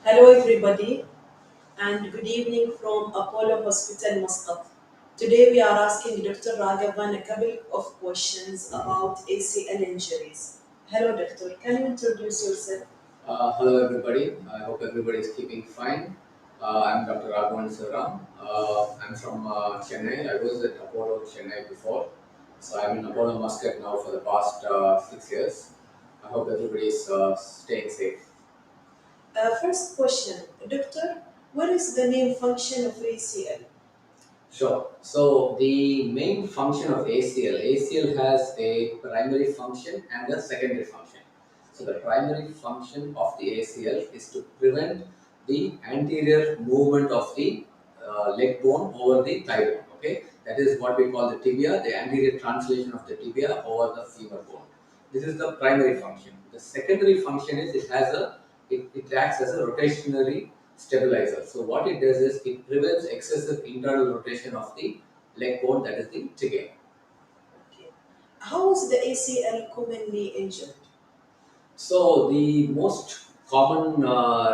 Hello, everybody, and good evening from Apollo Hospital, Muscat. Today, we are asking Dr. Raghavan a couple of questions about ACL injuries. Hello, doctor. Can you introduce yourself? Hello everybody. I hope everybody is keeping fine. I'm Dr. Raghavan Sivaram. I'm from Chennai. I was at Apollo Chennai before, so I'm in Apollo Muscat now for the past 6 years. I hope everybody is staying safe. First question, doctor. What is the main function of ACL? Sure. So the main function of ACL has a primary function and a secondary function. So the primary function of the ACL is to prevent the anterior movement of the leg bone over the thigh bone. Okay, that is what we call the tibia, the anterior translation of the tibia over the femur bone. This is the primary function. The secondary function is it acts as a rotationary stabilizer. So what it does is it prevents excessive internal rotation of the leg bone, that is the tibia. Okay. How is the ACL commonly injured? So the most common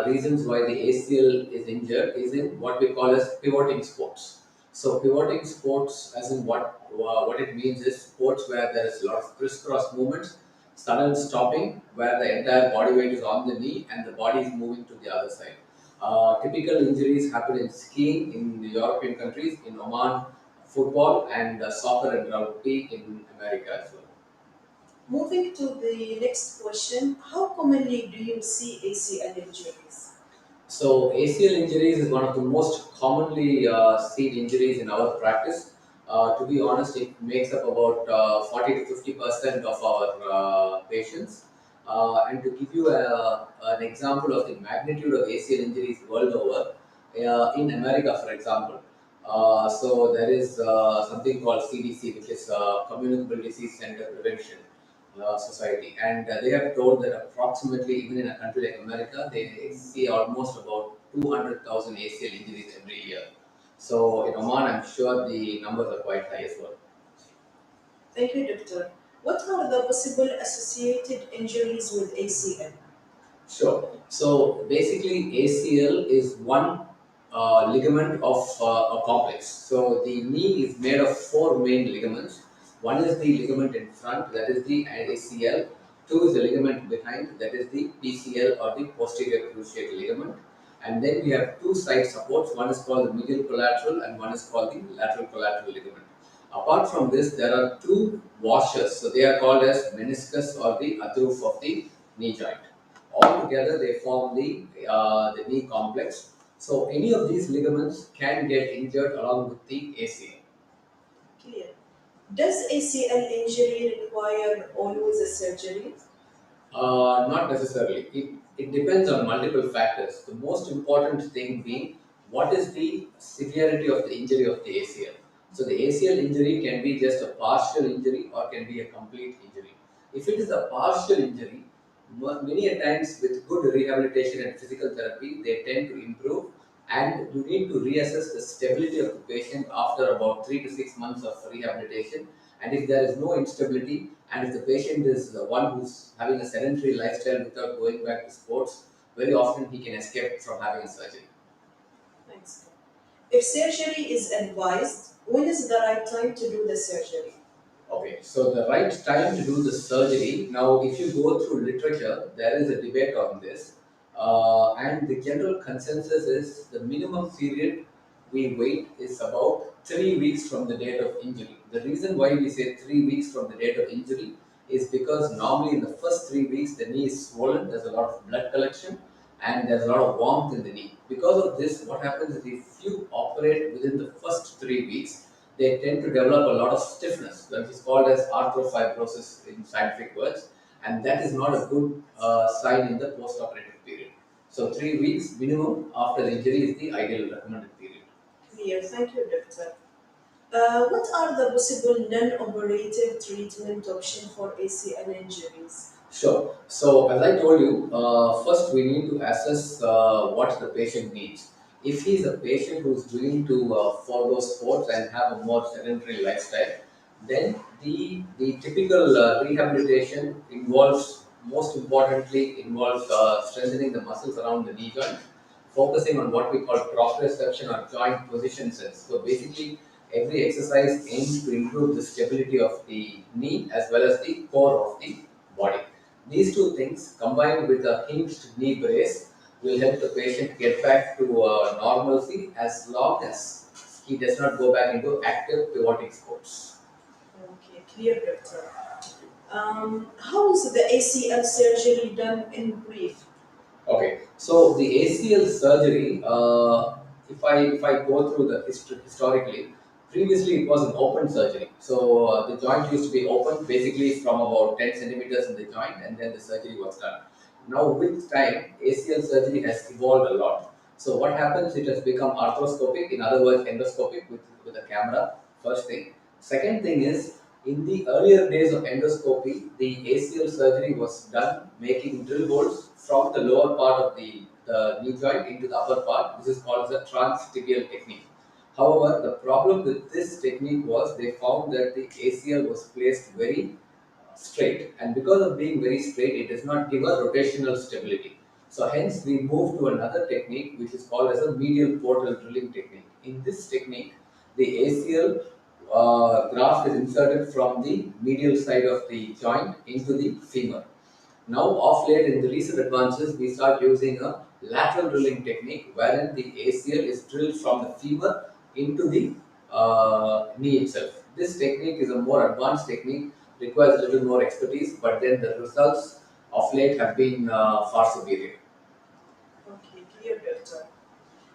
reasons why the ACL is injured is in what we call as pivoting sports. So pivoting sports, as in what it means is sports where there is a lot of crisscross movements, sudden stopping, where the entire body weight is on the knee and the body is moving to the other side. Typical injuries happen in skiing in the European countries, in Oman, football, and soccer and rugby in America as well. Moving to the next question, how commonly do you see ACL injuries? So ACL injuries is one of the most commonly seen injuries in our practice. To be honest, it makes up about 40 to 50% of our patients. And to give you an example of the magnitude of ACL injuries world over, in America, for example, so there is something called CDC, which is Communicable Disease Center Prevention Society, and they have told that approximately, even in a country like America, they see almost about 200,000 ACL injuries every year. So in Oman, I'm sure the numbers are quite high as well. Thank you, doctor. What are the possible associated injuries with ACL? Sure. So basically, ACL is one ligament of a complex. So the knee is made of four main ligaments. One is the ligament in front, that is the ACL. Two is the ligament behind, that is the PCL or the posterior cruciate ligament. And then we have two side supports. One is called the medial collateral, and one is called the lateral collateral ligament. Apart from this, there are two washers. So they are called as meniscus or the atroof of the knee joint. All together, they form the knee complex. So any of these ligaments can get injured along with the ACL. Clear. Does ACL injury require always a surgery? Not necessarily. It depends on multiple factors. The most important thing being what is the severity of the injury of the ACL. So the ACL injury can be just a partial injury or can be a complete injury. If it is a partial injury, many a times with good rehabilitation and physical therapy, they tend to improve, and you need to reassess the stability of the patient after about 3 to 6 months of rehabilitation. And if there is no instability, and if the patient is the one who's having a sedentary lifestyle without going back to sports, very often he can escape from having a surgery. Thanks. If surgery is advised, when is the right time to do the surgery? Okay, so the right time to do the surgery. Now, if you go through literature, there is a debate on this, and the general consensus is the minimum period we wait is about 3 weeks from the date of injury. The reason why we say 3 weeks from the date of injury is because normally in the first 3 weeks the knee is swollen, there's a lot of blood collection, and there's a lot of warmth in the knee. Because of this, what happens is if you operate within the first 3 weeks, they tend to develop a lot of stiffness, which is called as arthrophyrosis in scientific words, and that is not a good sign in the post-operative period. So 3 weeks minimum after the injury is the ideal recommended period. Clear. Thank you, doctor. What are the possible non-operative treatment options for ACL injuries? Sure. So, as I told you, first we need to assess what the patient needs. If he is a patient who is willing to follow sports and have a more sedentary lifestyle, then the typical rehabilitation involves, most importantly, involves strengthening the muscles around the knee joint. focusing on what we call proprioception or joint position sense. So basically, every exercise aims to improve the stability of the knee as well as the core of the body. These two things combined with a hinged knee brace will help the patient get back to normalcy as long as he does not go back into active pivoting sports. Okay, clear, doctor. How is the ACL surgery done in brief? Okay, so the ACL surgery, if I go through the history historically, previously it was an open surgery. So the joint used to be open, basically from about 10 centimeters in the joint, and then the surgery was done. Now with time, ACL surgery has evolved a lot. So what happens? It has become arthroscopic, in other words, endoscopic with a camera. First thing. Second thing is, in the earlier days of endoscopy, the ACL surgery was done making drill holes from the lower part of the knee joint into the upper part. This is called the transtibial technique. However, the problem with this technique was they found that the ACL was placed very straight, and because of being very straight, it does not give a rotational stability. So hence we move to another technique which is called as a medial portal drilling technique. In this technique, the ACL graft is inserted from the medial side of the joint into the femur. Now, of late, in the recent advances, we start using a lateral drilling technique wherein the ACL is drilled from the femur into the knee itself. This technique is a more advanced technique, requires a little more expertise, but then the results of late have been far superior. Okay, clear, doctor.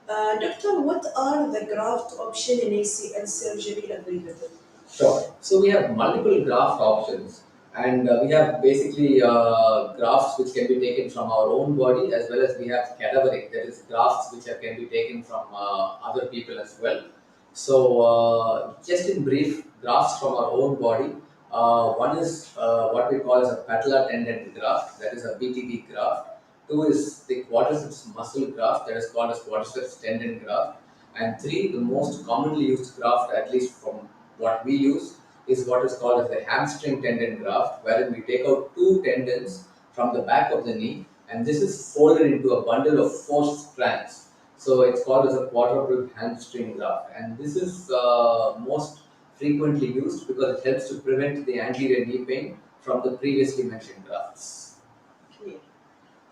Doctor, what are the graft option in ACL surgery available? Sure. So we have multiple graft options, and we have basically grafts which can be taken from our own body, as well as we have cadaveric, that is grafts which can be taken from other people as well. So, just in brief, grafts from our own body. One is what we call as a patella tendon graft, that is a BTB graft. Two is the quadriceps muscle graft, that is called as quadriceps tendon graft. And three, the most commonly used graft, at least from what we use, is what is called as the hamstring tendon graft, wherein we take out two tendons from the back of the knee, and this is folded into a bundle of four strands. So it's called as a quadruple hamstring graft, and this is most frequently used because it helps to prevent the anterior knee pain from the previously mentioned grafts. Clear.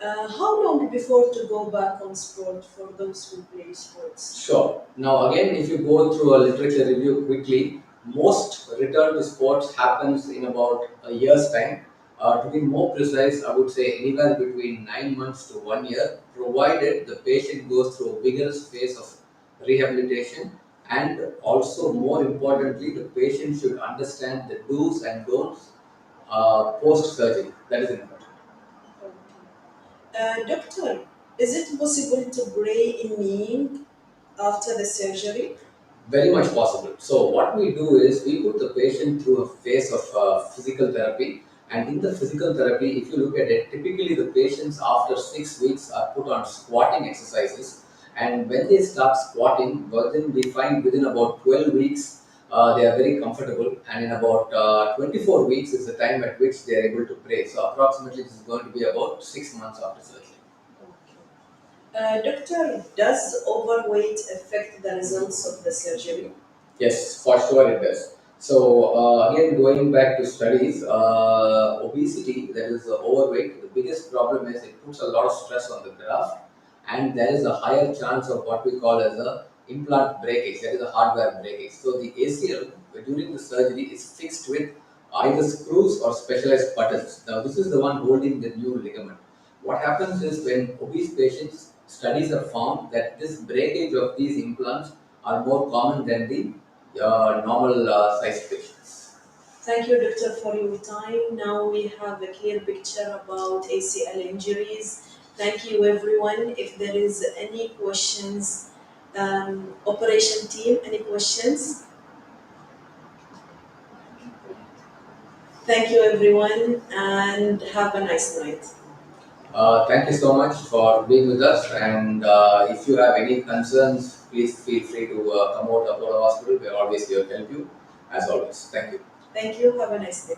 How long before to go back on sport for those who play sports? Sure. Now, again, if you go through a literature review quickly, most return to sports happens in about a year's time. To be more precise, I would say anywhere between 9 months to 1 year, provided the patient goes through a vigorous phase of rehabilitation, and also more importantly, the patient should understand the do's and don'ts post surgery. That is important. Doctor, is it possible to gray in knee after the surgery? Very much possible. So what we do is we put the patient through a phase of physical therapy, and in the physical therapy, if you look at it, typically the patients after 6 weeks are put on squatting exercises, and when they start squatting, well, then we find within about 12 weeks they are very comfortable, and in about 24 weeks is the time at which they are able to pray. So approximately this is going to be about 6 months after surgery. Okay. Doctor, does overweight affect the results of the surgery? Yes, for sure it does. So again, going back to studies, obesity, that is overweight, the biggest problem is it puts a lot of stress on the graft, and there is a higher chance of what we call as a implant breakage, that is a hardware breakage. So the ACL during the surgery is fixed with either screws or specialized buttons. Now this is the one holding the new ligament. What happens is when obese patients, studies have found that this breakage of these implants are more common than the normal size patients. Thank you, doctor, for your time. Now we have a clear picture about ACL injuries. Thank you, everyone. If there is any questions, operation team, any questions? Thank you, everyone, and have a nice night. Thank you so much for being with us. And if you have any concerns, please feel free to come out of our hospital. We are always here to help you, as always. Thank you. Thank you. Have a nice day.